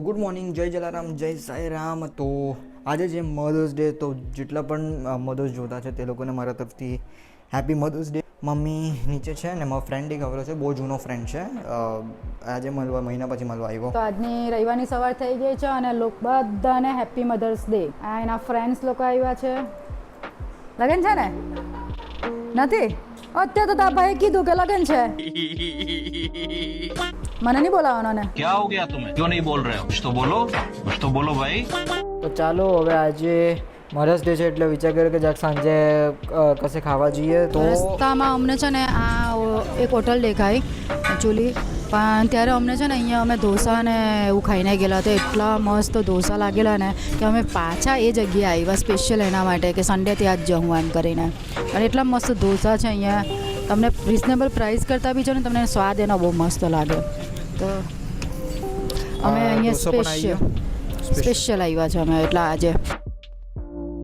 Good morning, જય જલારામ, જય સાઈ રામ. તો આજે છે મધર્સ ડે. તો જેટલા પણ મધર્સ જોતા છે તે લોકોને મારા તરફથી હેપી મધર્સ ડે. મમ્મી નીચે છે ને મારો ફ્રેન્ડ એક આવેલો છે, બહુ જૂનો ફ્રેન્ડ છે. આજે મળવા મહિના પછી મળવા આવ્યો. તો આજની રવિવારની સવાર થઈ ગઈ છે અને બધાને હેપી મધર્સ ડે. આ એના ફ્રેન્ડ્સ લોકો આવ્યા છે. લગન છે ને નથી? અત્યારે તો તારા ભાઈએ કીધું કે લગન છે. મને નહીં બોલાવવાનો ને? क्या हो गया तुम्हें? क्यों नहीं बोल रहे हो? कुछ तो बोलो भाई. તો ચાલો હવે આજે મધર્સ ડે છે એટલે વિચાર કર્યો કે જાક સાંજે કશે ખાવા જઈએ. તો રસ્તામાં અમને છે ને આ એક હોટલ દેખાઈ એકચ્યુઅલી, પણ ત્યારે અમને છે ને અહીંયા અમે ઢોસા ને એવું ખાઈને ગયેલા હતા. એટલા મસ્ત ઢોસા લાગેલા ને કે અમે પાછા એ જગ્યાએ આવ્યા સ્પેશિયલ એના માટે કે સન્ડે ત્યાં જ જવું એમ કરીને. અને એટલા મસ્ત ઢોસા છે અહીંયા, તમને રિઝનેબલ પ્રાઇસ કરતાં બી છે ને તમને સ્વાદ એનો બહુ મસ્ત લાગે. તો અમે અહીંયા સ્પેશિયલ આવ્યા છે અમે એટલે આજે.